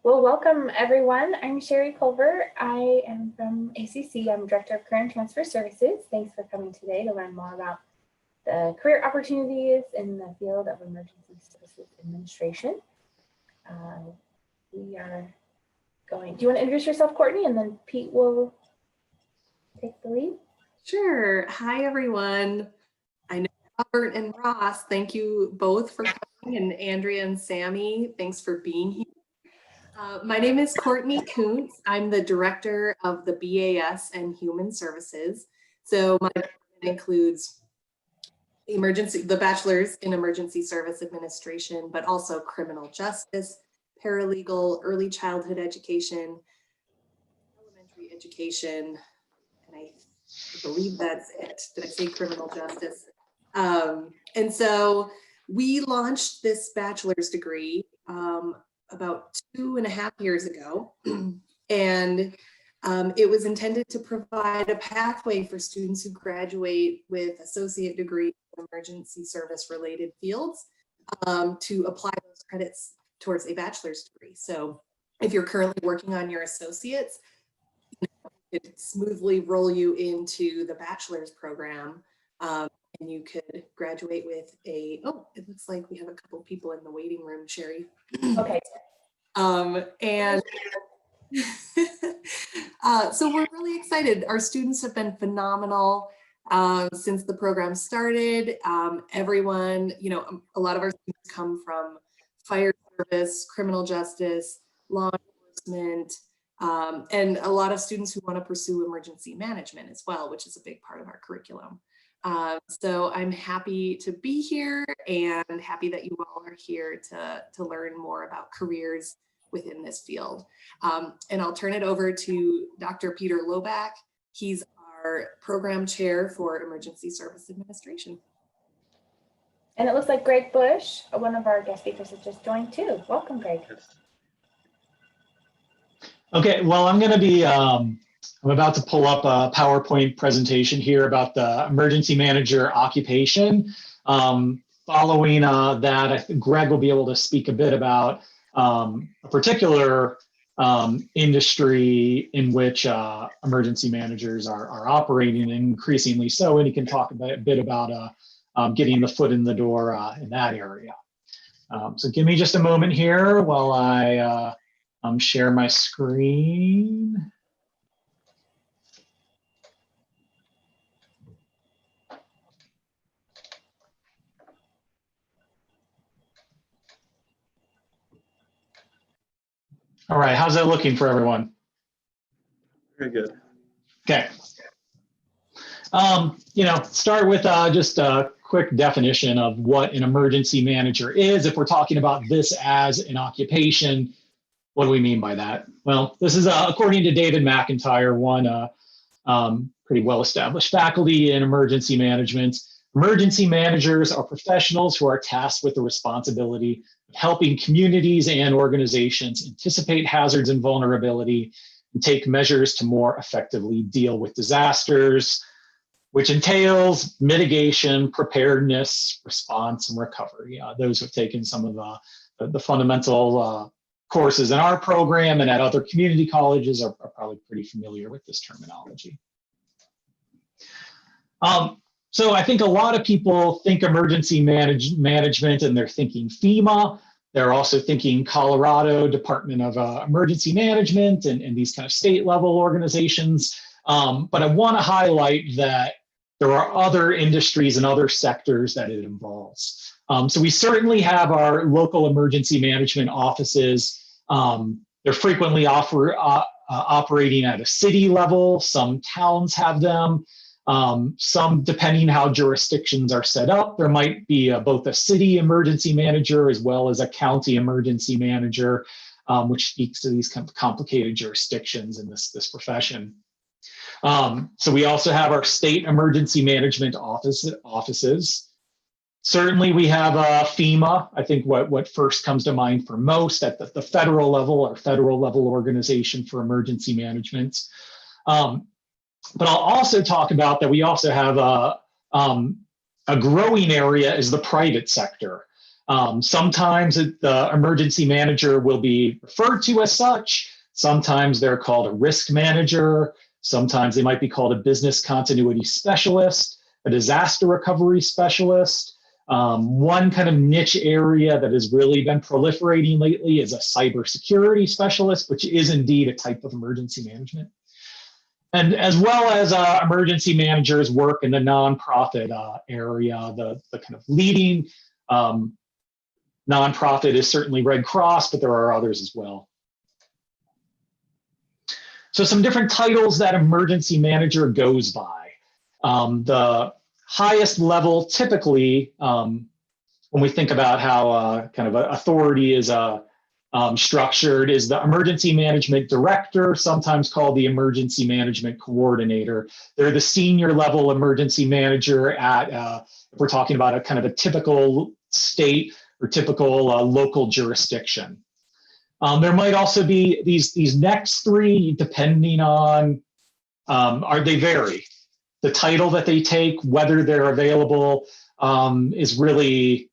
Well, welcome everyone. I'm Sherry Culver. I am from ACC. I'm Director of Career and Transfer Services. Thanks for coming today to learn more about the career opportunities in the field of emergency services administration. We are going, do you want to introduce yourself, Courtney, and then Pete will take the lead? Sure. Hi, everyone. I know Robert and Ross, thank you both for coming, and Andrea and Sammy, thanks for being here. My name is Courtney Kuntz. I'm the director of the BAS and Human Services. So my department includes the bachelor's in emergency service administration, but also criminal justice, paralegal, early childhood education, elementary education, and I believe that's it. Did I say criminal justice? And so we launched this bachelor's degree about 2.5 years ago. And it was intended to provide a pathway for students who graduate with associate degrees in emergency service related fields to apply those credits towards a bachelor's degree. So if you're currently working on your associates, it smoothly roll you into the bachelor's program, and you could graduate with it looks like we have a couple people in the waiting room, Sherry. Okay. And so we're really excited. Our students have been phenomenal since the program started. Everyone, a lot of our students come from fire service, criminal justice, law enforcement, and a lot of students who want to pursue emergency management as well, which is a big part of our curriculum. So I'm happy to be here and happy that you all are here to learn more about careers within this field. And I'll turn it over to Dr. Peter Loback. He's our program chair for Emergency Service Administration. And it looks like Greg Bush, one of our guest speakers, has just joined too. Welcome, Greg. Okay, well, I'm going to be, I'm about to pull up a PowerPoint presentation here about the emergency manager occupation. Following that, I think Greg will be able to speak a bit about a particular industry in which emergency managers are operating, increasingly so, and he can talk a bit about getting the foot in the door in that area. So give me just a moment here while I share my screen. All right, how's that looking for everyone? Very good. Okay. Start with just a quick definition of what an emergency manager is. If we're talking about this as an occupation, what do we mean by that? Well, this is according to David McIntyre, one pretty well-established faculty in emergency management. Emergency managers are professionals who are tasked with the responsibility of helping communities and organizations anticipate hazards and vulnerability and take measures to more effectively deal with disasters, which entails mitigation, preparedness, response, and recovery. Those who have taken some of the fundamental courses in our program and at other community colleges are probably pretty familiar with this terminology. So I think a lot of people think emergency management and they're thinking FEMA. They're also thinking Colorado Department of Emergency Management and these kind of state level organizations. But I want to highlight that there are other industries and other sectors that it involves. So we certainly have our local emergency management offices. They're frequently operating at a city level. Some towns have them. Some, depending how jurisdictions are set up, there might be both a city emergency manager as well as a county emergency manager, which speaks to these kind of complicated jurisdictions in this profession. So we also have our state emergency management offices. Certainly we have FEMA. I think what first comes to mind for most at the federal level, or federal level organization for emergency management. But I'll also talk about that we also have a growing area is the private sector. Sometimes the emergency manager will be referred to as such. Sometimes they're called a risk manager. Sometimes they might be called a business continuity specialist, a disaster recovery specialist. One kind of niche area that has really been proliferating lately is a cybersecurity specialist, which is indeed a type of emergency management. And as well as emergency managers work in the nonprofit area, the kind of leading nonprofit is certainly Red Cross, but there are others as well. So some different titles that emergency manager goes by. The highest level typically, when we think about how kind of authority is structured, is the emergency management director, sometimes called the emergency management coordinator. They're the senior level emergency manager at, if we're talking about a kind of a typical state or typical local jurisdiction. There might also be these next three, depending on, they vary. The title that they take, whether they're available, is really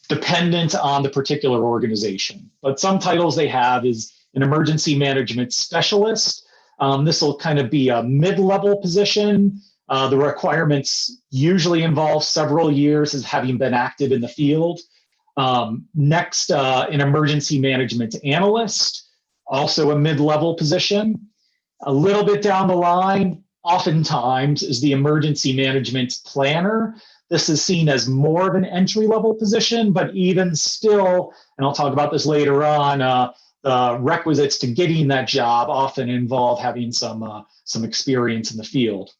dependent on the particular organization. But some titles they have is an emergency management specialist. This will kind of be a mid-level position. The requirements usually involve several years as having been active in the field. Next, an emergency management analyst, also a mid-level position. A little bit down the line, oftentimes, is the emergency management planner. This is seen as more of an entry-level position, but even still, and I'll talk about this later on, the requisites to getting that job often involve having some experience in the field.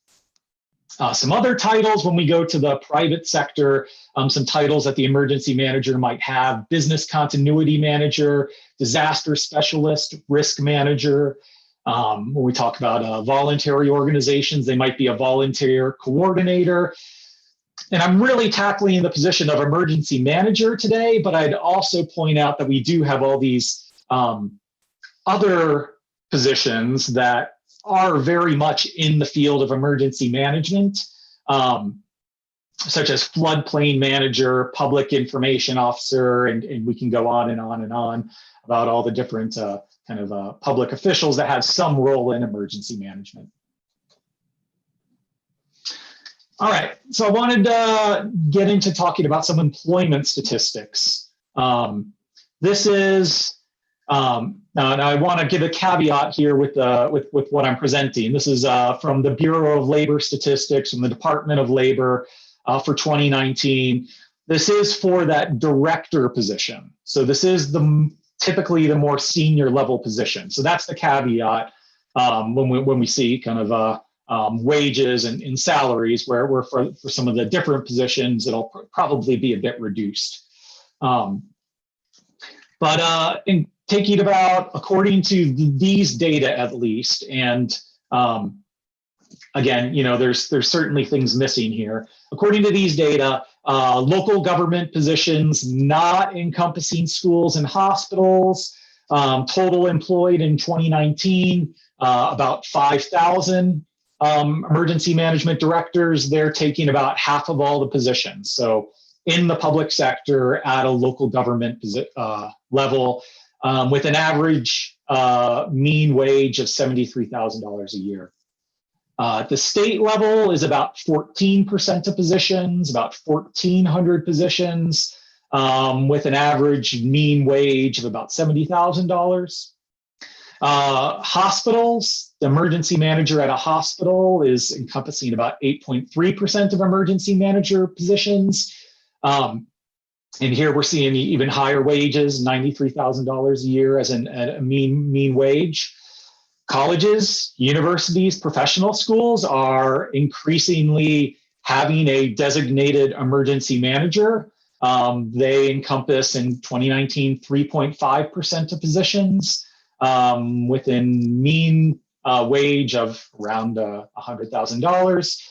Some other titles when we go to the private sector, some titles that the emergency manager might have: business continuity manager, disaster specialist, risk manager. When we talk about voluntary organizations, they might be a volunteer coordinator. And I'm really tackling the position of emergency manager today, but I'd also point out that we do have all these other positions that are very much in the field of emergency management, such as floodplain manager, public information officer, and we can go on and on and on about all the different kind of public officials that have some role in emergency management. All right, so I wanted to get into talking about some employment statistics. This is, now I want to give a caveat here with what I'm presenting. This is from the Bureau of Labor Statistics from the Department of Labor for 2019. This is for that director position. So this is typically the more senior level position. So that's the caveat when we see kind of wages and salaries, where for some of the different positions, it'll probably be a bit reduced. But in taking about, according to these data at least, and again, there's certainly things missing here. According to these data, local government positions not encompassing schools and hospitals, total employed in 2019, about 5,000. Emergency management directors, they're taking about half of all the positions. So in the public sector at a local government level, with an average mean wage of $73,000 a year. At the state level is about 14% of positions, about 1,400 positions, with an average mean wage of about $70,000. Hospitals, the emergency manager at a hospital is encompassing about 8.3% of emergency manager positions. And here we're seeing even higher wages, $93,000 a year as a mean wage. Colleges, universities, professional schools are increasingly having a designated emergency manager. They encompass in 2019 3.5% of positions. Within mean wage of around $100,000.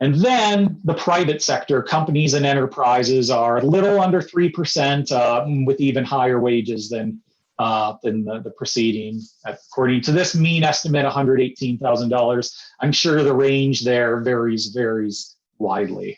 And then the private sector, companies and enterprises, are a little under 3%, with even higher wages than the preceding. According to this mean estimate, $118,000. I'm sure the range there varies widely.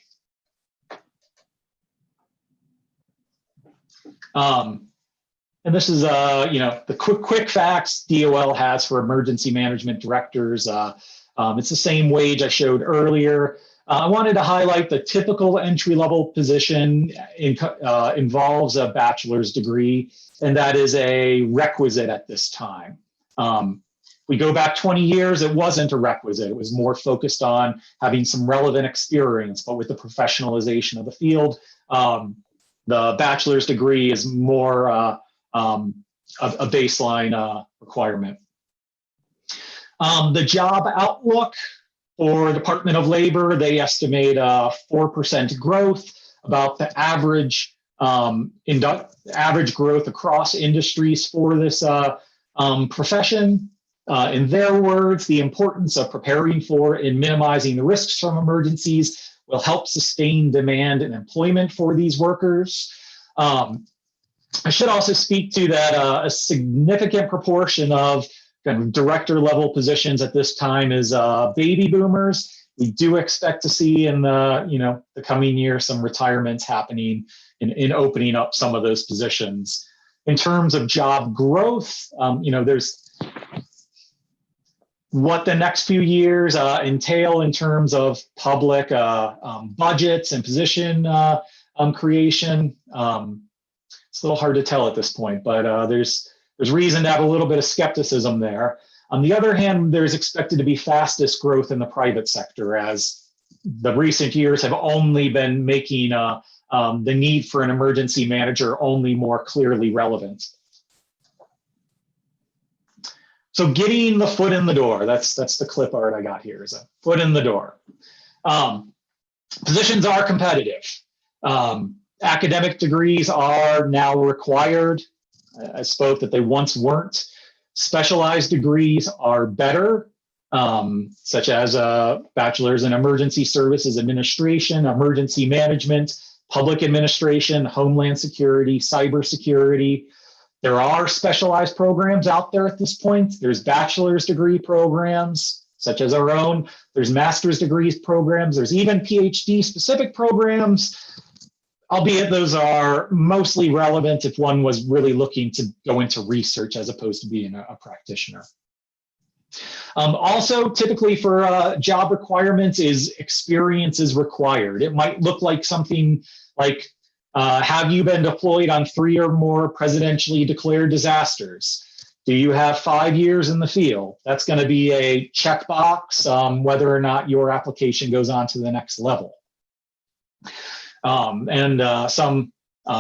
And this is, the quick facts DOL has for emergency management directors. It's the same wage I showed earlier. I wanted to highlight the typical entry-level position involves a bachelor's degree, and that is a requisite at this time. We go back 20 years, it wasn't a requisite. It was more focused on having some relevant experience, but with the professionalization of the field, the bachelor's degree is more a baseline requirement. The job outlook for Department of Labor, they estimate 4% growth, about the average growth across industries for this profession. In their words, the importance of preparing for and minimizing the risks from emergencies will help sustain demand and employment for these workers. I should also speak to that a significant proportion of kind of director level positions at this time is baby boomers. We do expect to see in the coming year some retirements happening in opening up some of those positions. In terms of job growth, there's what the next few years entail in terms of public budgets and position creation. It's a little hard to tell at this point, but there's reason to have a little bit of skepticism there. On the other hand, there's expected to be fastest growth in the private sector, as the recent years have only been making the need for an emergency manager only more clearly relevant. So getting the foot in the door, that's the clip art I got here, is a foot in the door. Positions are competitive. Academic degrees are now required. I spoke that they once weren't. Specialized degrees are better, such as bachelor's in emergency services administration, emergency management, public administration, homeland security, cybersecurity. There are specialized programs out there at this point. There's bachelor's degree programs, such as our own. There's master's degrees programs. There's even PhD specific programs, albeit those are mostly relevant if one was really looking to go into research as opposed to being a practitioner. Also, typically for job requirements is experience is required. It might look like something like, have you been deployed on 3 or more presidentially declared disasters? Do you have 5 years in the field? That's going to be a checkbox whether or not your application goes on to the next level. Some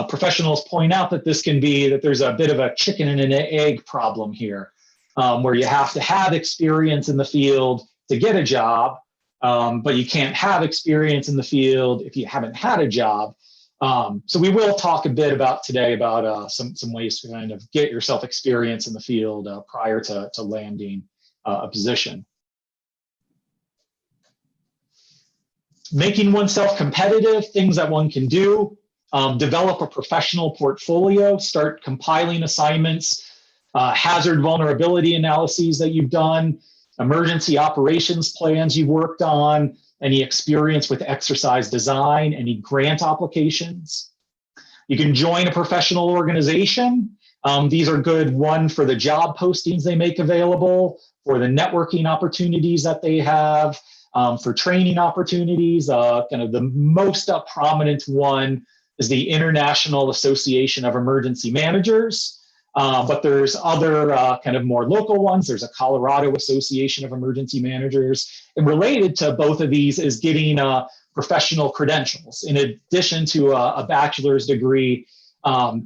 professionals point out that this can be that there's a bit of a chicken and an egg problem here, where you have to have experience in the field to get a job, but you can't have experience in the field if you haven't had a job. So we will talk a bit today about some ways to kind of get yourself experience in the field prior to landing a position. Making oneself competitive, things that one can do, develop a professional portfolio, start compiling assignments, hazard vulnerability analyses that you've done, emergency operations plans you've worked on, any experience with exercise design, any grant applications. You can join a professional organization. These are good, one, for the job postings they make available, for the networking opportunities that they have, for training opportunities. Kind of the most prominent one is the International Association of Emergency Managers. But there's other kind of more local ones. There's a Colorado Association of Emergency Managers. And related to both of these is getting professional credentials. In addition to a bachelor's degree,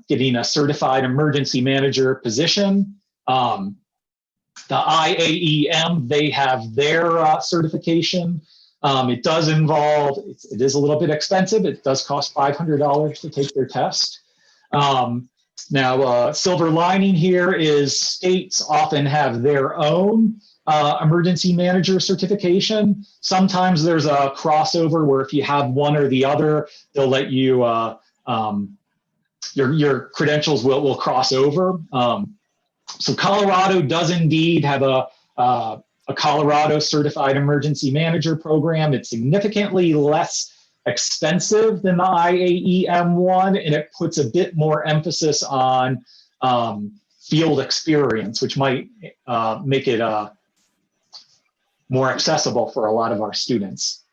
getting a certified emergency manager position. The IAEM, they have their certification. It does involve, it is a little bit expensive. It does cost $500 to take their test. Now, silver lining here is states often have their own emergency manager certification. Sometimes there's a crossover where if you have one or the other, they'll let you, your credentials will cross over. So Colorado does indeed have a Colorado Certified Emergency Manager program. It's significantly less expensive than the IAEM one, and it puts a bit more emphasis on field experience, which might make it more accessible for a lot of our students.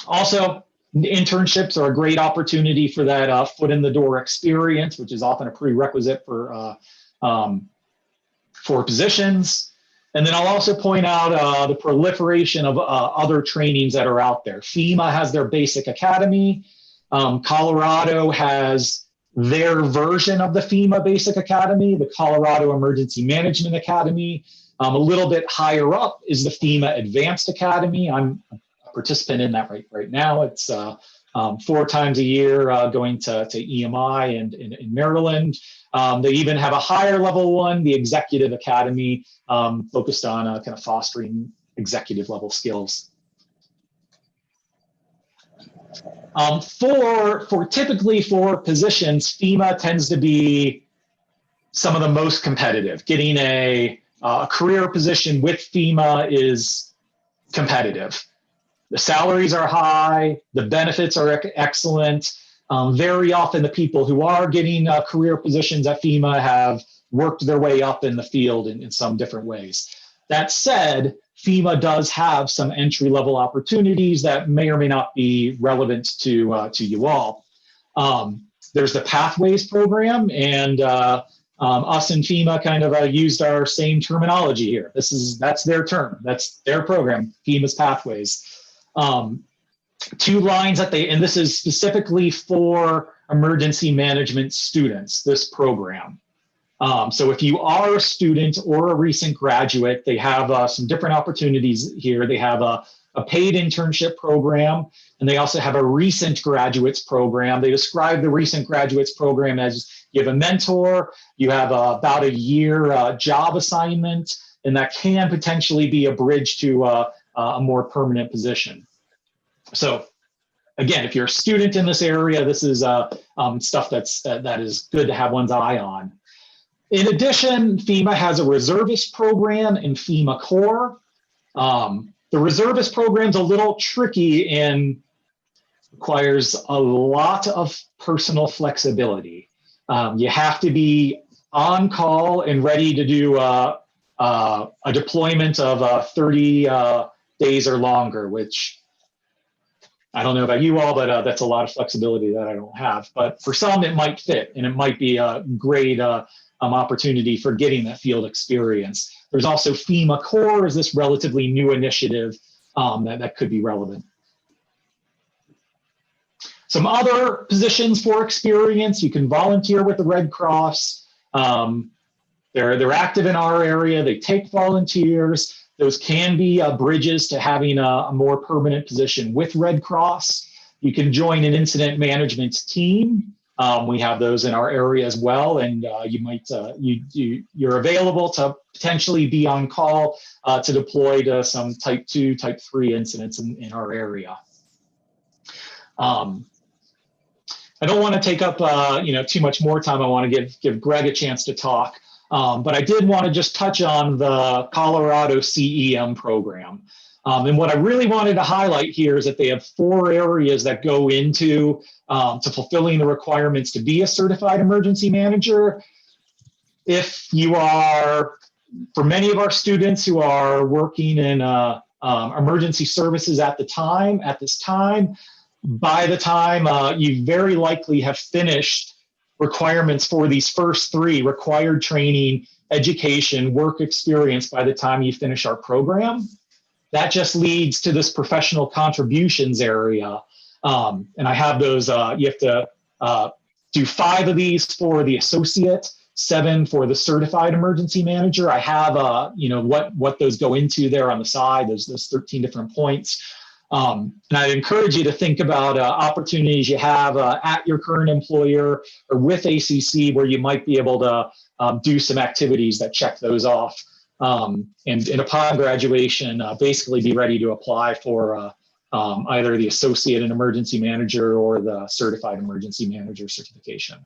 Also, internships are a great opportunity for that foot in the door experience, which is often a prerequisite for positions. And then I'll also point out the proliferation of other trainings that are out there. FEMA has their basic academy. Colorado has their version of the FEMA basic academy, the Colorado Emergency Management Academy. A little bit higher up is the FEMA Advanced Academy. I'm a participant in that right now. It's 4 times a year going to EMI and in Maryland. They even have a higher level one, the Executive Academy, focused on kind of fostering executive level skills. Typically for positions, FEMA tends to be some of the most competitive. Getting a career position with FEMA is competitive. The salaries are high, the benefits are excellent. Very often the people who are getting career positions at FEMA have worked their way up in the field in some different ways. That said, FEMA does have some entry-level opportunities that may or may not be relevant to you all. There's the Pathways program, and us and FEMA kind of used our same terminology here. That's their term, that's their program, FEMA's Pathways. 2 lines that and this is specifically for emergency management students, this program. So if you are a student or a recent graduate, they have some different opportunities here. They have a paid internship program, and they also have a recent graduates program. They describe the recent graduates program as you have a mentor, you have about a year job assignment, and that can potentially be a bridge to a more permanent position. So again, if you're a student in this area, this is stuff that is good to have one's eye on. In addition, FEMA has a reservist program in FEMA Core. The reservist program's a little tricky and requires a lot of personal flexibility. You have to be on call and ready to do a deployment of 30 days or longer, which I don't know about you all, but that's a lot of flexibility that I don't have. But for some, it might fit, and it might be a great opportunity for getting that field experience. There's also FEMA Core, is this relatively new initiative that could be relevant. Some other positions for experience: you can volunteer with the Red Cross. They're active in our area. They take volunteers. Those can be bridges to having a more permanent position with Red Cross. You can join an incident management team. We have those in our area as well, and you're available to potentially be on call to deploy to some type 2, type 3 incidents in our area. I don't want to take up too much more time. I want to give Greg a chance to talk. But I did want to just touch on the Colorado CEM program. And what I really wanted to highlight here is that they have 4 areas that go into to fulfilling the requirements to be a certified emergency manager. If you are, for many of our students who are working in emergency services at this time, by the time you very likely have finished requirements for these first 3: required training, education, work experience, by the time you finish our program. That just leads to this professional contributions area. And I have those, you have to do 5 of these for the associate, 7 for the certified emergency manager. I have, what those go into there on the side. There's 13 different points. And I'd encourage you to think about opportunities you have at your current employer or with ACC where you might be able to do some activities that check those off. And upon graduation, basically be ready to apply for either the associate and emergency manager or the certified emergency manager certification.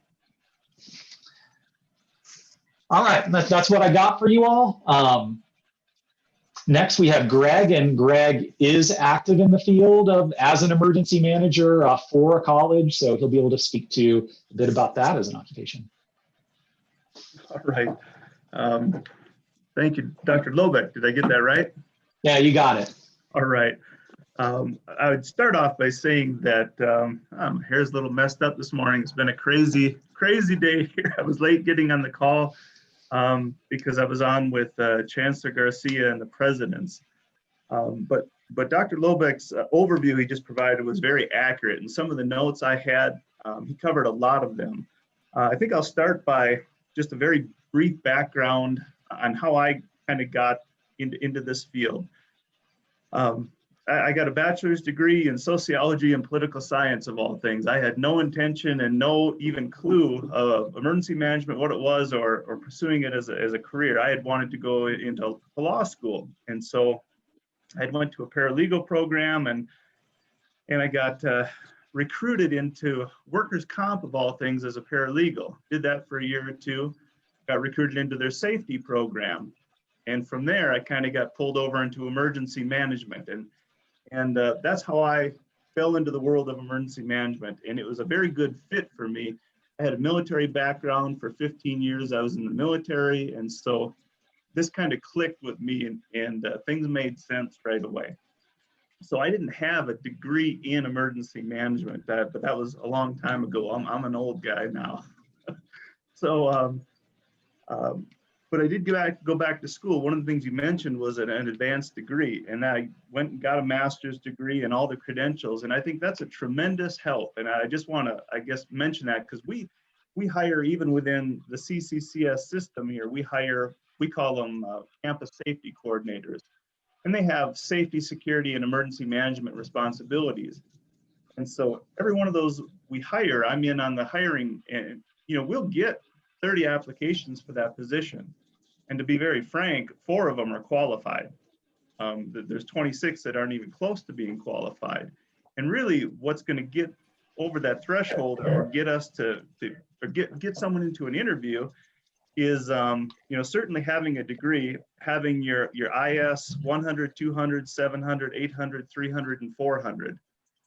All right, that's what I got for you all. Next, we have Greg, and Greg is active in the field as an emergency manager for a college, so he'll be able to speak to a bit about that as an occupation. All right. Thank you, Dr. Lobeck. Did I get that right? Yeah, you got it. All right. I would start off by saying that my hair's a little messed up this morning. It's been a crazy, crazy day here. I was late getting on the call because I was on with Chancellor Garcia and the presidents. But Dr. Lobeck's overview he just provided was very accurate, and some of the notes I had, he covered a lot of them. I think I'll start by just a very brief background on how I kind of got into this field. I got a bachelor's degree in sociology and political science, of all things. I had no intention and no even clue of emergency management, what it was, or pursuing it as a career. I had wanted to go into law school. And so I went to a paralegal program, and I got recruited into workers' comp, of all things, as a paralegal. Did that for a year or two, got recruited into their safety program. And from there, I kind of got pulled over into emergency management. And that's how I fell into the world of emergency management. And it was a very good fit for me. I had a military background for 15 years. I was in the military. And so this kind of clicked with me, and things made sense right away. So I didn't have a degree in emergency management, but that was a long time ago. I'm an old guy now. So, but I did go back to school. One of the things you mentioned was an advanced degree, and I went and got a master's degree and all the credentials. And I think that's a tremendous help. And I just want to, I guess, mention that because we hire, even within the CCCS system here, we call them campus safety coordinators, and they have safety, security, and emergency management responsibilities. And so every one of those we hire, I'm in on the hiring, and we'll get 30 applications for that position. And to be very frank, 4 of them are qualified. There's 26 that aren't even close to being qualified. And really what's going to get over that threshold or get us to get someone into an interview is, certainly having a degree, having your IS 100, 200, 700, 800, 300, and 400.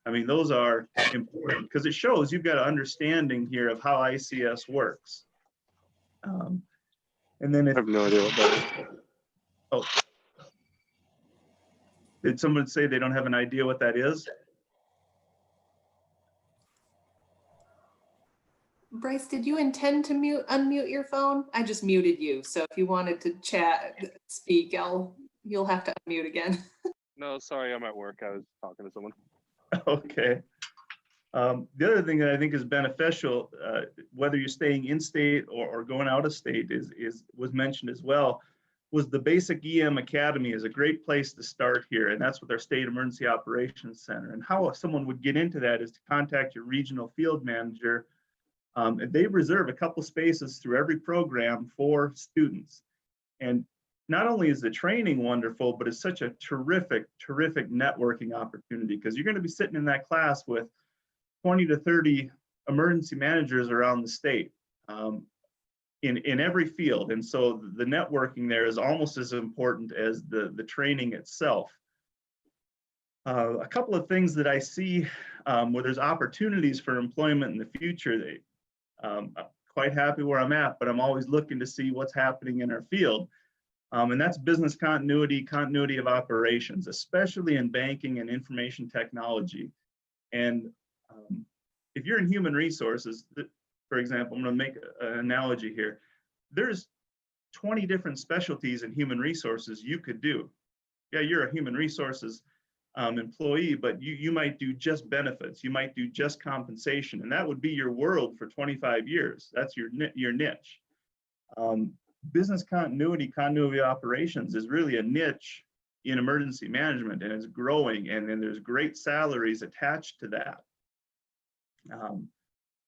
I mean, those are important because it shows you've got an understanding here of how ICS works. And then I have no idea what that is. Oh, did someone say they don't have an idea what that is? Bryce, did you intend to unmute your phone? I just muted you. So if you wanted to speak, you'll have to unmute again. No, sorry, I'm at work. I was talking to someone. Okay. The other thing that I think is beneficial, whether you're staying in state or going out of state, was mentioned as well, was the Basic EM Academy is a great place to start here. And that's with our State Emergency Operations Center. And how someone would get into that is to contact your regional field manager. They reserve a couple spaces through every program for students. And not only is the training wonderful, but it's such a terrific, terrific networking opportunity because you're going to be sitting in that class with 20 to 30 emergency managers around the state in every field. And so the networking there is almost as important as the training itself. A couple of things that I see where there's opportunities for employment in the future, I'm quite happy where I'm at, but I'm always looking to see what's happening in our field. And that's business continuity of operations, especially in banking and information technology. And if you're in human resources, for example, I'm going to make an analogy here. There's 20 different specialties in human resources you could do. Yeah, you're a human resources employee, but you might do just benefits. You might do just compensation, and that would be your world for 25 years. That's your niche. Business continuity of operations is really a niche in emergency management, and it's growing, and then there's great salaries attached to that.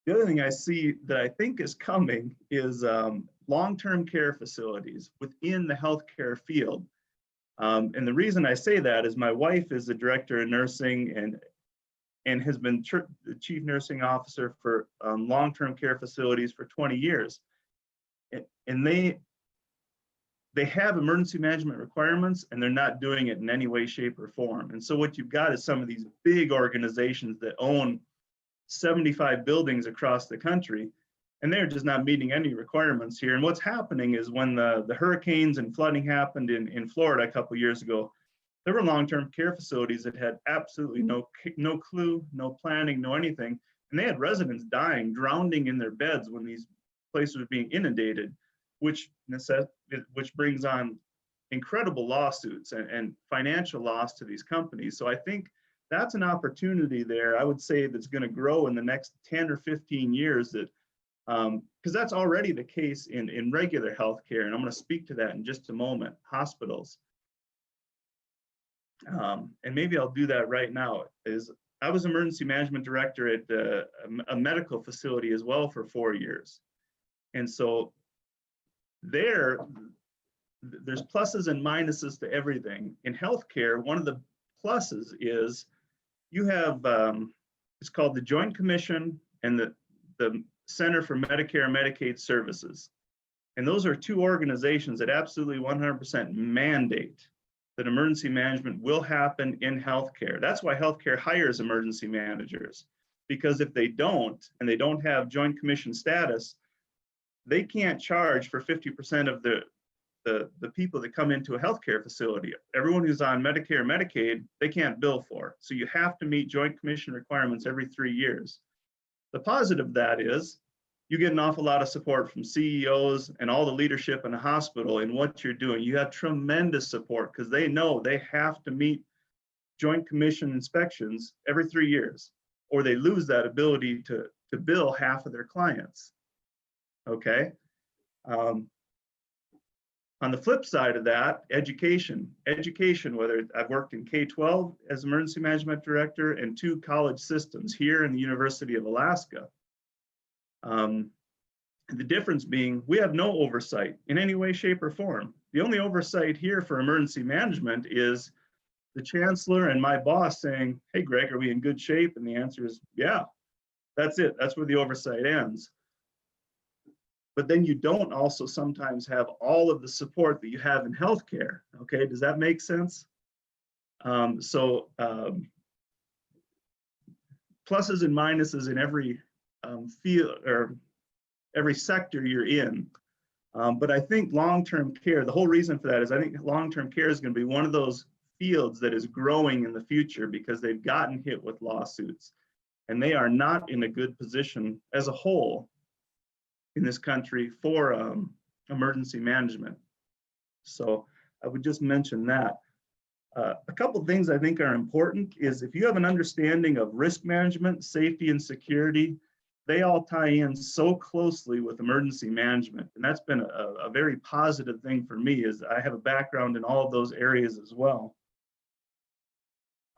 The other thing I see that I think is coming is long-term care facilities within the healthcare field. And the reason I say that is my wife is the director of nursing and has been the chief nursing officer for long-term care facilities for 20 years. And they have emergency management requirements and they're not doing it in any way, shape, or form. And so what you've got is some of these big organizations that own 75 buildings across the country, and they're just not meeting any requirements here. And what's happening is when the hurricanes and flooding happened in Florida a couple years ago, there were long-term care facilities that had absolutely no clue, no planning, no anything. And they had residents dying, drowning in their beds when these places were being inundated, which brings on incredible lawsuits and financial loss to these companies. So I think that's an opportunity there, I would say, that's going to grow in the next 10 or 15 years, that because that's already the case in regular healthcare. And I'm going to speak to that in just a moment, hospitals. And maybe I'll do that right now. I was emergency management director at a medical facility as well for 4 years. And so there's pluses and minuses to everything. In healthcare, one of the pluses is you have, it's called the Joint Commission and the Center for Medicare and Medicaid Services. And those are two organizations that absolutely 100% mandate that emergency management will happen in healthcare. That's why healthcare hires emergency managers, because if they don't, and they don't have Joint Commission status, they can't charge for 50% of the people that come into a healthcare facility. Everyone who's on Medicare and Medicaid, they can't bill for. So you have to meet Joint Commission requirements every 3 years. The positive of that is you get an awful lot of support from CEOs and all the leadership in the hospital in what you're doing. You have tremendous support because they know they have to meet Joint Commission inspections every 3 years, or they lose that ability to bill half of their clients. Okay. On the flip side of that, education, whether I've worked in K-12 as emergency management director and 2 college systems here in the University of Alaska. The difference being we have no oversight in any way, shape, or form. The only oversight here for emergency management is the chancellor and my boss saying, hey, Greg, are we in good shape? And the answer is, yeah, that's it. That's where the oversight ends. But then you don't also sometimes have all of the support that you have in healthcare. Okay, does that make sense? Pluses and minuses in every field or every sector you're in. But I think long-term care, the whole reason for that is I think long-term care is going to be one of those fields that is growing in the future because they've gotten hit with lawsuits and they are not in a good position as a whole in this country for emergency management. So I would just mention that. A couple of things I think are important is if you have an understanding of risk management, safety, and security, they all tie in so closely with emergency management. And that's been a very positive thing for me, is I have a background in all of those areas as well.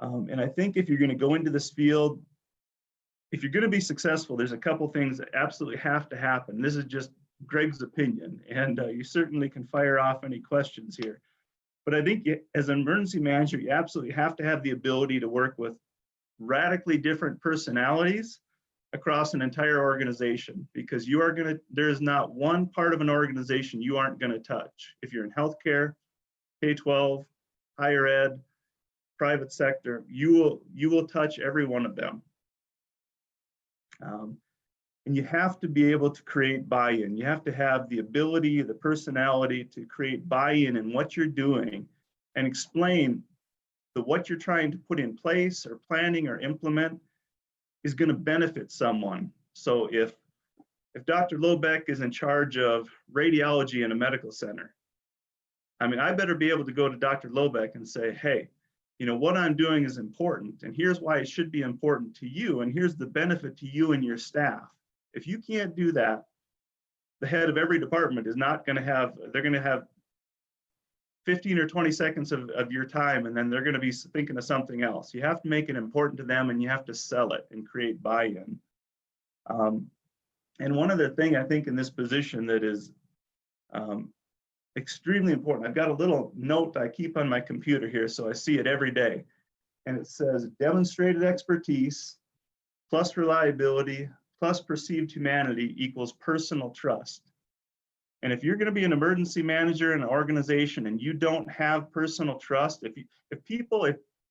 And I think if you're going to go into this field, if you're going to be successful, there's a couple things that absolutely have to happen. This is just Greg's opinion, and you certainly can fire off any questions here. But I think as an emergency manager, you absolutely have to have the ability to work with radically different personalities across an entire organization, because you are going to, there is not one part of an organization you aren't going to touch. If you're in healthcare, K-12, higher ed, private sector, you will touch every one of them. And you have to be able to create buy-in. You have to have the ability, the personality to create buy-in in what you're doing and explain that what you're trying to put in place or planning or implement is going to benefit someone. So if Dr. Lobeck is in charge of radiology in a medical center, I mean, I better be able to go to Dr. Lobeck and say, hey, you know, what I'm doing is important, and here's why it should be important to you, and here's the benefit to you and your staff. If you can't do that, the head of every department is not going to have, they're going to have 15 or 20 seconds of your time, and then they're going to be thinking of something else. You have to make it important to them, and you have to sell it and create buy-in. And one other thing I think in this position that is extremely important, I've got a little note I keep on my computer here, so I see it every day. And it says demonstrated expertise plus reliability plus perceived humanity equals personal trust. And if you're going to be an emergency manager in an organization and you don't have personal trust, if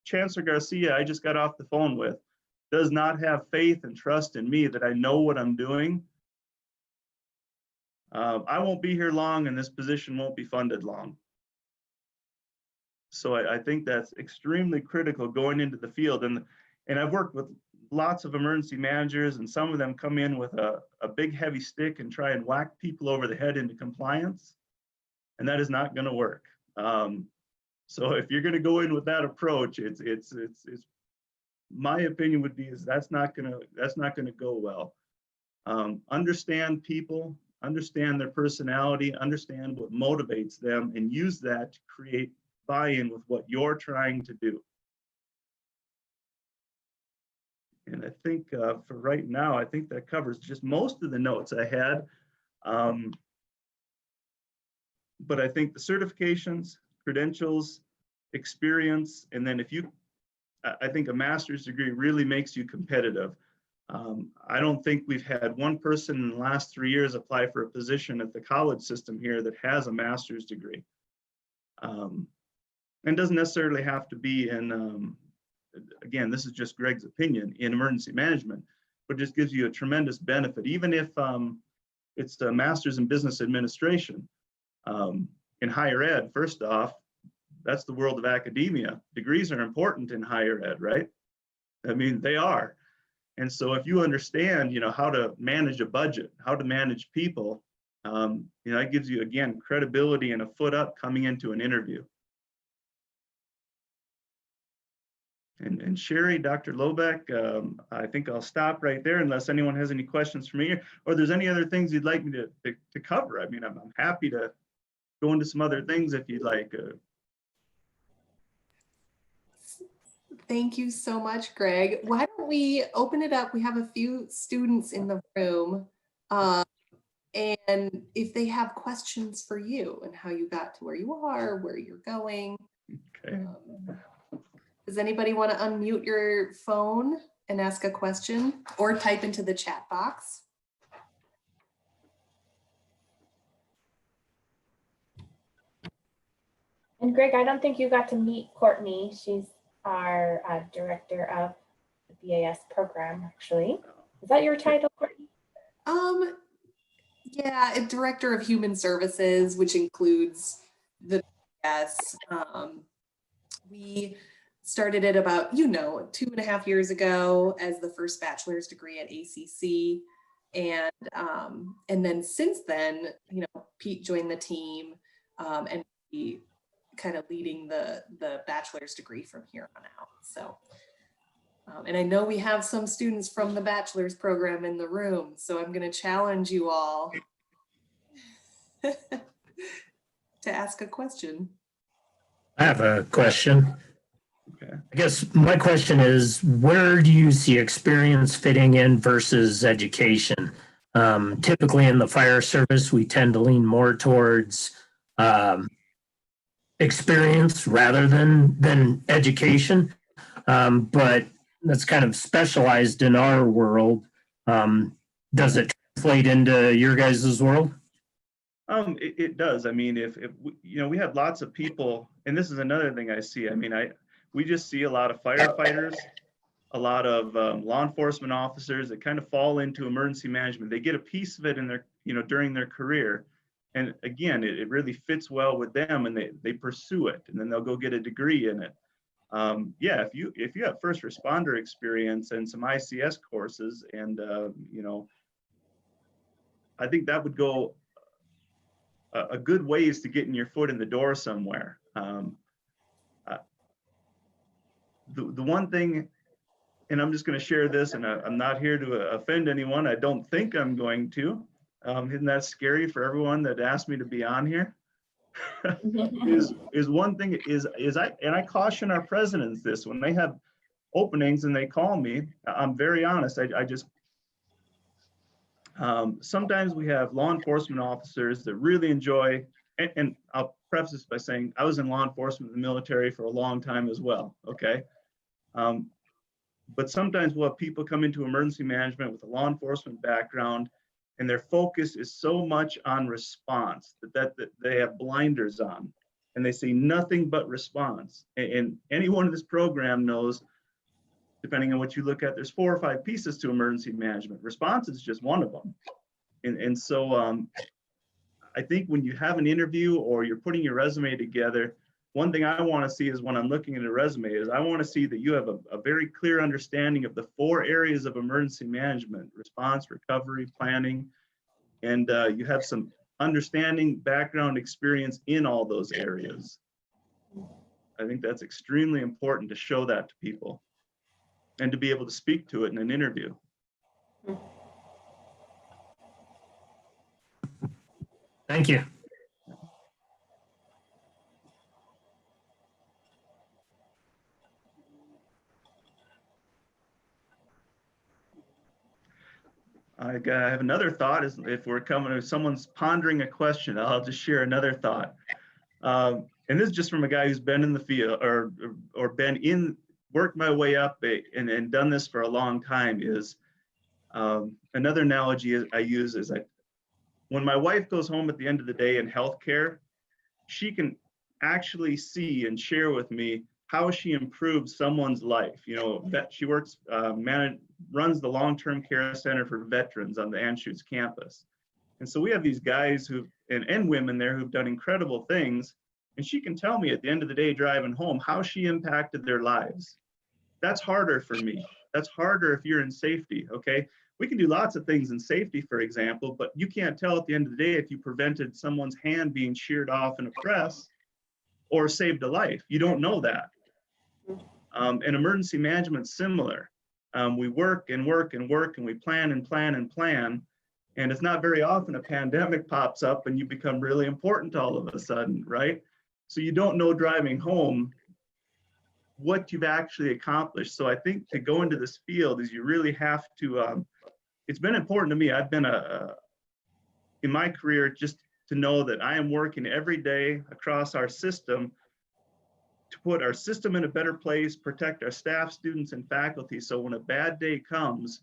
Chancellor Garcia, I just got off the phone with, does not have faith and trust in me that I know what I'm doing, I won't be here long and this position won't be funded long. So I think that's extremely critical going into the field. And I've worked with lots of emergency managers, and some of them come in with a big heavy stick and try and whack people over the head into compliance. And that is not going to work. So if you're going to go in with that approach, it's my opinion would be is that's not going to go well. Understand people, understand their personality, understand what motivates them, and use that to create buy-in with what you're trying to do. And I think for right now, I think that covers just most of the notes I had. But I think the certifications, credentials, experience, and then I think a master's degree really makes you competitive. I don't think we've had one person in the last 3 years apply for a position at the college system here that has a master's degree. And doesn't necessarily have to be in, again, this is just Greg's opinion, in emergency management, but just gives you a tremendous benefit, even if it's a master's in business administration. In higher ed, first off, that's the world of academia. Degrees are important in higher ed, right? I mean, they are. And so if you understand, how to manage a budget, how to manage people, it gives you, again, credibility and a foot up coming into an interview. And Sherry, Dr. Lobeck, I think I'll stop right there unless anyone has any questions for me, or there's any other things you'd like me to cover. I mean, I'm happy to go into some other things if you'd like. Thank you so much, Greg. Why don't we open it up? We have a few students in the room. And if they have questions for you and how you got to where you are, where you're going. Okay. Does anybody want to unmute your phone and ask a question or type into the chat box? And Greg, I don't think you got to meet Courtney. She's our director of the BAS program, actually. Is that your title, Courtney? Yeah, Director of Human Services, which includes the BAS. We started it about, 2.5 years ago as the first bachelor's degree at ACC. And then since then, Pete joined the team and he kind of leading the bachelor's degree from here on out. So, and I know we have some students from the bachelor's program in the room, so I'm going to challenge you all to ask a question. I have a question. Okay. I guess my question is, where do you see experience fitting in versus education? Typically in the fire service, we tend to lean more towards experience rather than education, but that's kind of specialized in our world. Does it translate into your guys' world? It does. I mean, if we have lots of people, and this is another thing I see. I mean, we just see a lot of firefighters, a lot of law enforcement officers that kind of fall into emergency management. They get a piece of it in their, during their career. And again, it really fits well with them, and they pursue it, and then they'll go get a degree in it. Yeah, if you have first responder experience and some ICS courses, and I think that would go a good ways to getting your foot in the door somewhere. The one thing, and I'm just going to share this, and I'm not here to offend anyone. I don't think I'm going to. Isn't that scary for everyone that asked me to be on here? is one thing is I caution our presidents this when they have openings and they call me. I'm very honest. I just sometimes we have law enforcement officers that really enjoy, and I'll preface this by saying I was in law enforcement in the military for a long time as well. Okay. But sometimes we'll have people come into emergency management with a law enforcement background, and their focus is so much on response that they have blinders on, and they see nothing but response. And anyone in this program knows, depending on what you look at, there's 4 or 5 pieces to emergency management. Response is just one of them. And so I think when you have an interview or you're putting your resume together, one thing I want to see is when I'm looking at a resume is I want to see that you have a very clear understanding of the 4 areas of emergency management: response, recovery, planning, and you have some understanding, background, experience in all those areas. I think that's extremely important to show that to people and to be able to speak to it in an interview. Thank you. I have another thought. Is if we're coming, if someone's pondering a question, I'll just share another thought. And this is just from a guy who's been in the field or been in, worked my way up and done this for a long time. Is another analogy I use is when my wife goes home at the end of the day in healthcare, she can actually see and share with me how she improves someone's life. You know, that she works, runs the long-term care center for veterans on the Anschutz campus. And so we have these guys and women there who've done incredible things. And she can tell me at the end of the day, driving home, how she impacted their lives. That's harder for me. That's harder if you're in safety, okay? We can do lots of things in safety, for example, but you can't tell at the end of the day if you prevented someone's hand being sheared off in a press or saved a life. You don't know that. And emergency management's similar. We work and work and work, and we plan and plan and plan. And it's not very often a pandemic pops up and you become really important all of a sudden, right? So you don't know driving home what you've actually accomplished. So I think to go into this field is you really have to, it's been important to me. I've been in my career, just to know that I am working every day across our system to put our system in a better place, protect our staff, students, and faculty. So when a bad day comes,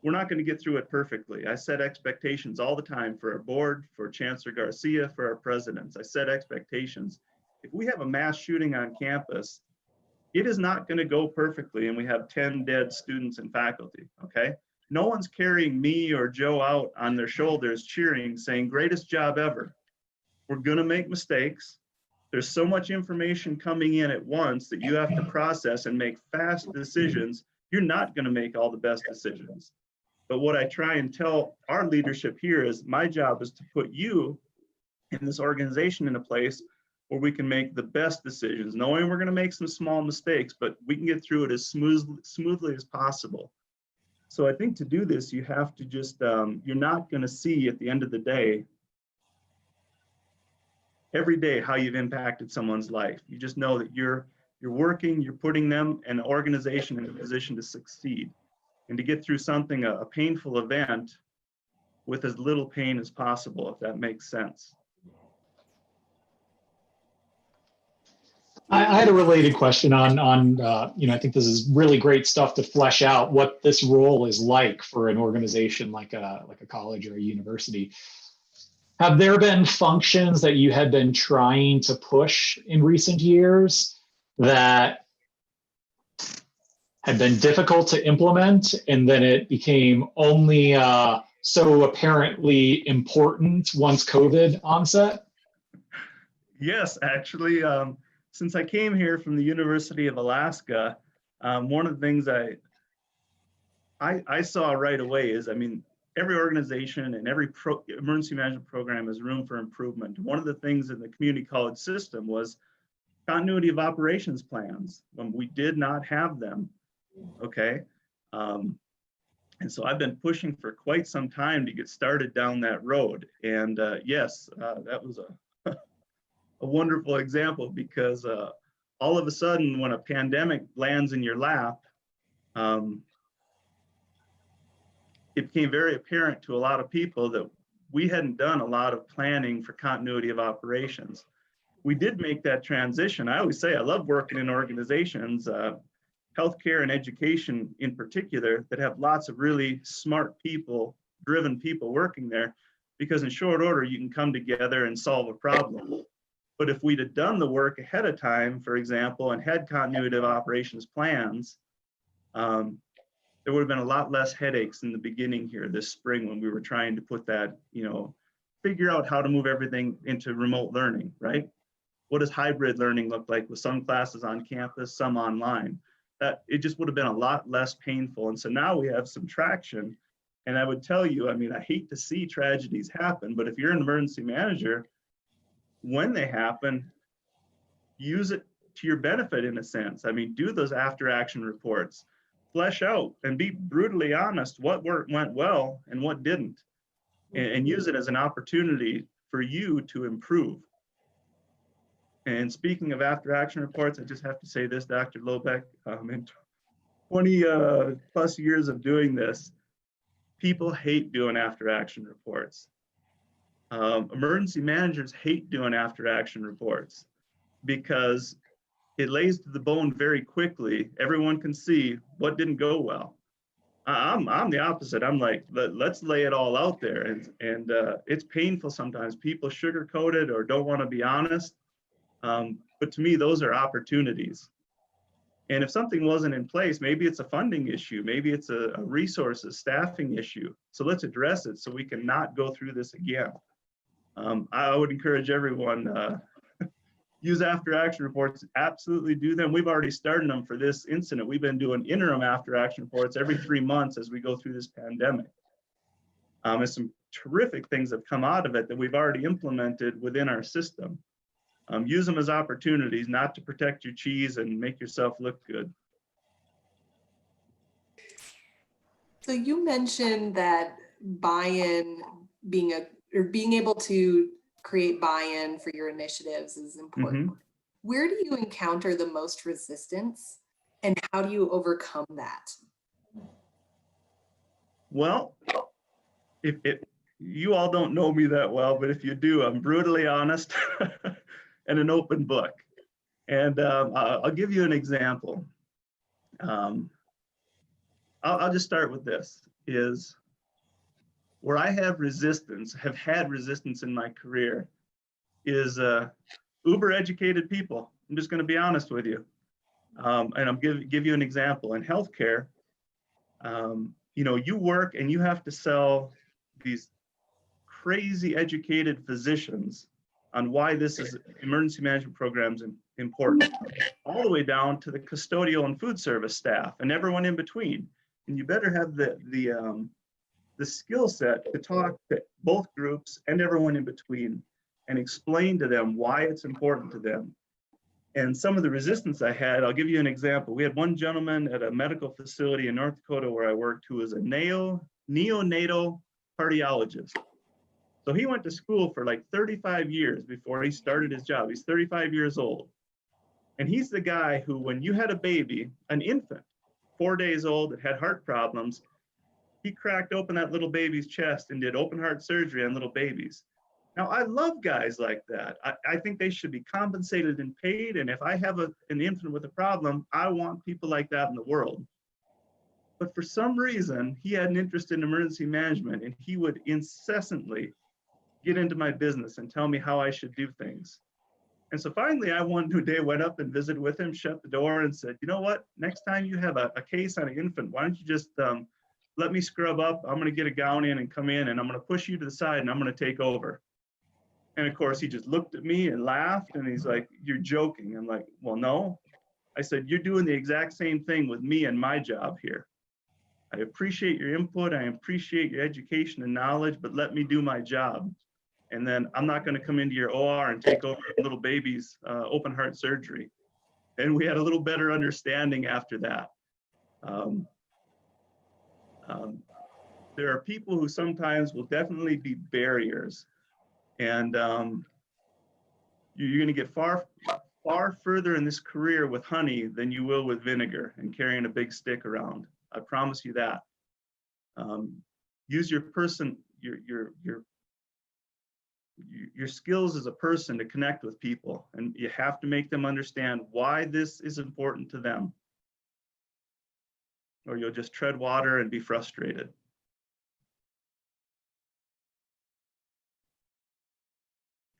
we're not going to get through it perfectly. I set expectations all the time for our board, for Chancellor Garcia, for our presidents. I set expectations. If we have a mass shooting on campus, it is not going to go perfectly and we have 10 dead students and faculty, okay? No one's carrying me or Joe out on their shoulders cheering, saying, greatest job ever. We're going to make mistakes. There's so much information coming in at once that you have to process and make fast decisions. You're not going to make all the best decisions. But what I try and tell our leadership here is my job is to put you in this organization in a place where we can make the best decisions, knowing we're going to make some small mistakes, but we can get through it as smoothly as possible. So I think to do this, you have to just, you're not going to see at the end of the day, every day, how you've impacted someone's life. You just know that you're working, you're putting them and the organization in a position to succeed and to get through something, a painful event, with as little pain as possible, if that makes sense. I had a related question on you know, I think this is really great stuff to flesh out what this role is like for an organization like a college or a university. Have there been functions that you had been trying to push in recent years that had been difficult to implement, and then it became only so apparently important once COVID onset? Yes, actually, since I came here from the University of Alaska, one of the things I saw right away is, I mean, every organization and every emergency management program has room for improvement. One of the things in the community college system was continuity of operations plans. We did not have them, okay? And so I've been pushing for quite some time to get started down that road. And yes, that was a wonderful example, because all of a sudden when a pandemic lands in your lap, it became very apparent to a lot of people that we hadn't done a lot of planning for continuity of operations. We did make that transition. I always say I love working in organizations, healthcare and education in particular, that have lots of really smart people driven people working there, because in short order, you can come together and solve a problem. But if we'd have done the work ahead of time, for example, and had continuity of operations plans, there would have been a lot less headaches in the beginning here this spring when we were trying to put that, figure out how to move everything into remote learning, right? What does hybrid learning look like with some classes on campus, some online? That it just would have been a lot less painful. And so now we have some traction. And I would tell you, I mean, I hate to see tragedies happen, but if you're an emergency manager, when they happen, use it to your benefit in a sense. I mean, do those after action reports, flesh out and be brutally honest what went well and what didn't, and use it as an opportunity for you to improve. And speaking of after action reports, I just have to say this, Dr. Lobeck, in 20 plus years of doing this, people hate doing after action reports. Emergency managers hate doing after action reports because it lays to the bone very quickly. Everyone can see what didn't go well. I'm the opposite. I'm like, let's lay it all out there. And it's painful sometimes. People sugarcoat it or don't want to be honest. But to me, those are opportunities. And if something wasn't in place, maybe it's a funding issue, maybe it's a resources, staffing issue. So let's address it so we can not go through this again. I would encourage everyone, use after action reports, absolutely do them. We've already started them for this incident. We've been doing interim after action reports every 3 months as we go through this pandemic. And some terrific things have come out of it that we've already implemented within our system. Use them as opportunities, not to protect your cheese and make yourself look good. So you mentioned that buy-in being able to create buy-in for your initiatives is important. Where do you encounter the most resistance and how do you overcome that? Well, if you all don't know me that well, but if you do, I'm brutally honest and an open book. And I'll give you an example. I'll just start with this, is where I have had resistance in my career is uber educated people. I'm just going to be honest with you. And I'll give you an example. In healthcare, you work and you have to sell these crazy educated physicians on why this is emergency management programs important, all the way down to the custodial and food service staff and everyone in between. And you better have the skill set to talk to both groups and everyone in between and explain to them why it's important to them. And some of the resistance I had, I'll give you an example. We had one gentleman at a medical facility in North Dakota where I worked who was a neonatal cardiologist. So he went to school for like 35 years before he started his job. He's 35 years old. And he's the guy who, when you had a baby, an infant, 4 days old that had heart problems, he cracked open that little baby's chest and did open heart surgery on little babies. Now, I love guys like that. I think they should be compensated and paid. And if I have an infant with a problem, I want people like that in the world. But for some reason, he had an interest in emergency management, and he would incessantly get into my business and tell me how I should do things. And so finally, I one day went up and visited with him, shut the door and said, you know what, next time you have a case on an infant, why don't you just let me scrub up. I'm going to get a gown in and come in, and I'm going to push you to the side, and I'm going to take over. And of course, he just looked at me and laughed, and he's like, you're joking. I'm like, well, no. I said, you're doing the exact same thing with me and my job here. I appreciate your input. I appreciate your education and knowledge, but let me do my job. And then I'm not going to come into your OR and take over a little baby's open heart surgery. And we had a little better understanding after that. There are people who sometimes will definitely be barriers. And you're going to get far further in this career with honey than you will with vinegar and carrying a big stick around. I promise you that. Use your skills as a person to connect with people, and you have to make them understand why this is important to them, or you'll just tread water and be frustrated.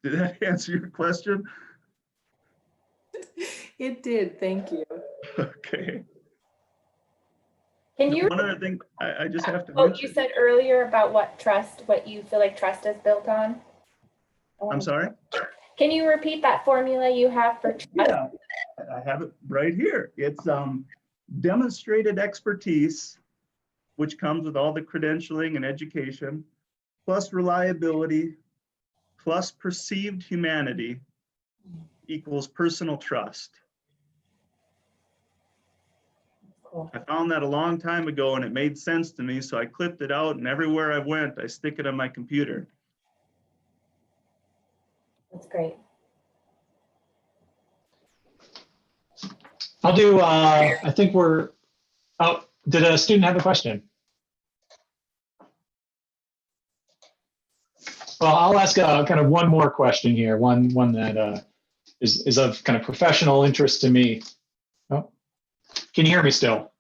Did that answer your question? It did, thank you. Okay. Can you, One other thing I just have to oh, you mention. said earlier about what you feel like trust is built on? I'm sorry? Can you repeat that formula you have for trust? Yeah, I have it right here. It's demonstrated expertise, which comes with all the credentialing and education, plus reliability, plus perceived humanity equals personal trust. Cool. I found that a long time ago and it made sense to me, so I clipped it out and everywhere I went, I stick it on my computer. That's great. I'll do, I think we're, oh, did a student have a question? Well, I'll ask kind of one more question here, one that is of kind of professional interest to me. Oh, can you hear me still?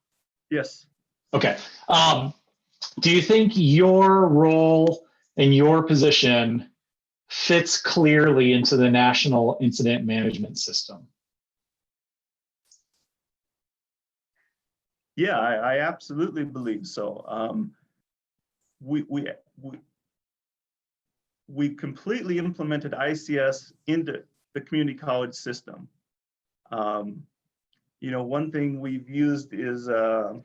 Yes. Okay. Do you think your role and your position fits clearly into the National Incident Management System? Yeah, I absolutely believe so. We completely implemented ICS into the community college system. You know, one thing we've used is, you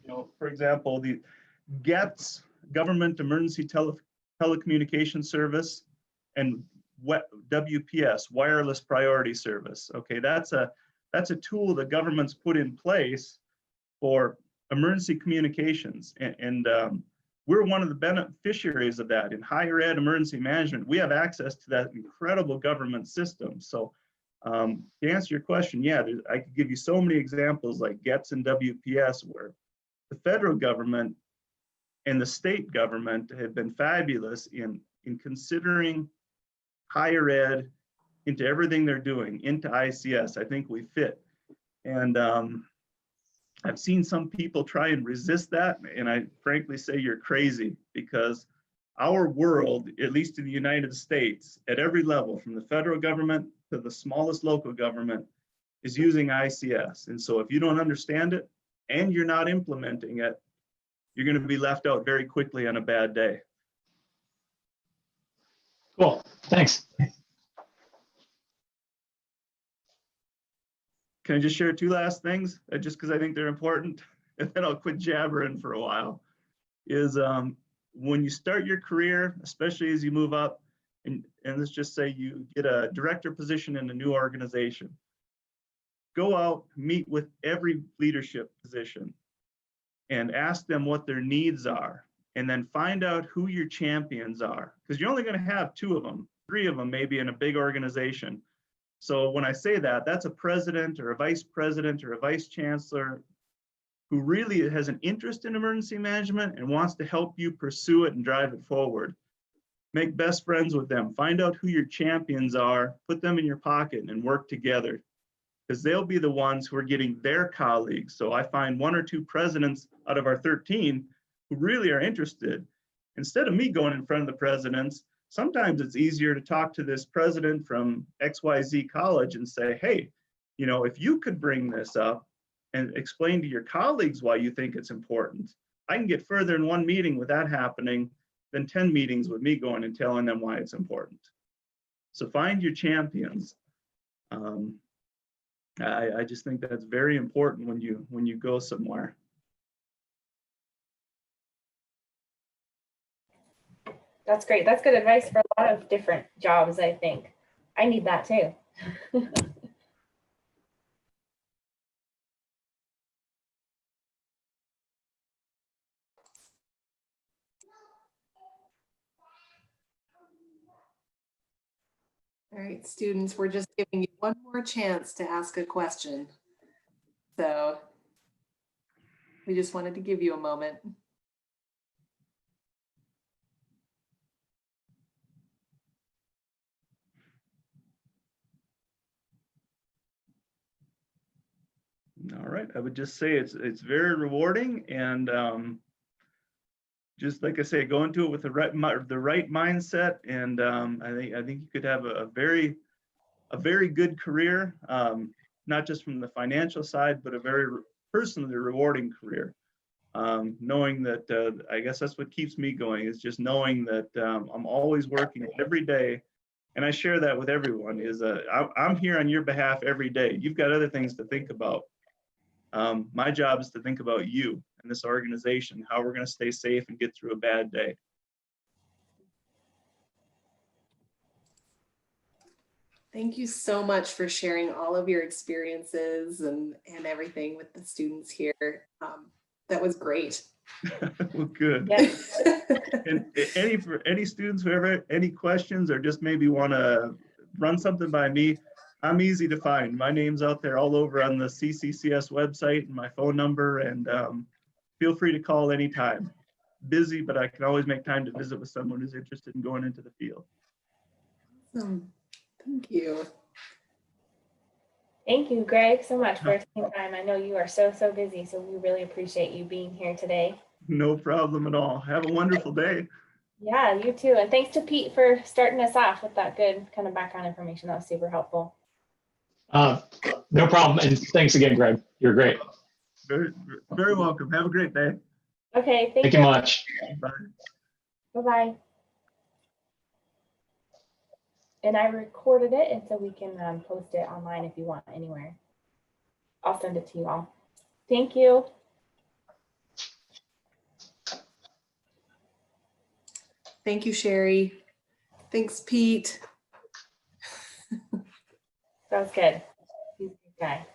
know, for example, the GETS, Government Emergency Telecommunication Service, and WPS, Wireless Priority Service. Okay, that's a tool the government's put in place for emergency communications, and we're one of the beneficiaries of that. In higher ed emergency management, we have access to that incredible government system. So to answer your question, yeah, I could give you so many examples like GETS and WPS where the federal government and the state government have been fabulous in considering higher ed into everything they're doing, into ICS. I think we fit. And I've seen some people try and resist that, and I frankly say you're crazy, because our world, at least in the United States, at every level, from the federal government to the smallest local government, is using ICS. And so if you don't understand it and you're not implementing it, you're going to be left out very quickly on a bad day. Cool, thanks. Can I just share two last things, just because I think they're important, and then I'll quit jabbering for a while, is when you start your career, especially as you move up, and let's just say you get a director position in a new organization, go out, meet with every leadership position and ask them what their needs are, and then find out who your champions are, because you're only going to have 2 of them, 3 of them maybe in a big organization. So when I say that, that's a president or a vice president or a vice chancellor who really has an interest in emergency management and wants to help you pursue it and drive it forward. Make best friends with them. Find out who your champions are, put them in your pocket and work together, because they'll be the ones who are getting their colleagues. So I find 1 or 2 presidents out of our 13 who really are interested. Instead of me going in front of the presidents, sometimes it's easier to talk to this president from XYZ college and say, hey, you know, if you could bring this up and explain to your colleagues why you think it's important, I can get further in 1 meeting with that happening than 10 meetings with me going and telling them why it's important. So find your champions. I just think that's very important when you go somewhere. That's great. That's good advice for a lot of different jobs, I think. I need that too. All right, students, we're just giving you one more chance to ask a question. So we just wanted to give you a moment. All right, I would just say it's very rewarding, and just like I say, go into it with the right mindset, and I think you could have a very good career, not just from the financial side, but a very personally rewarding career. Knowing that, I guess that's what keeps me going, is just knowing that I'm always working every day. And I share that with everyone, is I'm here on your behalf every day. You've got other things to think about. My job is to think about you and this organization, how we're going to stay safe and get through a bad day. Thank you so much for sharing all of your experiences and everything with the students here. That was great. Well, good. Yes. And for any students who ever any questions or just maybe want to run something by me, I'm easy to find. My name's out there all over on the CCCS website and my phone number, and feel free to call anytime. Busy, but I can always make time to visit with someone who's interested in going into the field. Thank you. Thank you, Greg, so much for taking time. I know you are so busy, so we really appreciate you being here today. No problem at all. Have a wonderful day. Yeah, you too. And thanks to Pete for starting us off with that good kind of background information. That was super helpful. No problem. And thanks again, Greg. You're great. Very, very welcome. Have a great day. Okay, Thank you much. Bye. Bye-bye. And I recorded it, and so we can post it online if you want anywhere. I'll send it to you all. Thank you. Thank you, Sherry. Thanks, Pete. That was good. He's a good guy.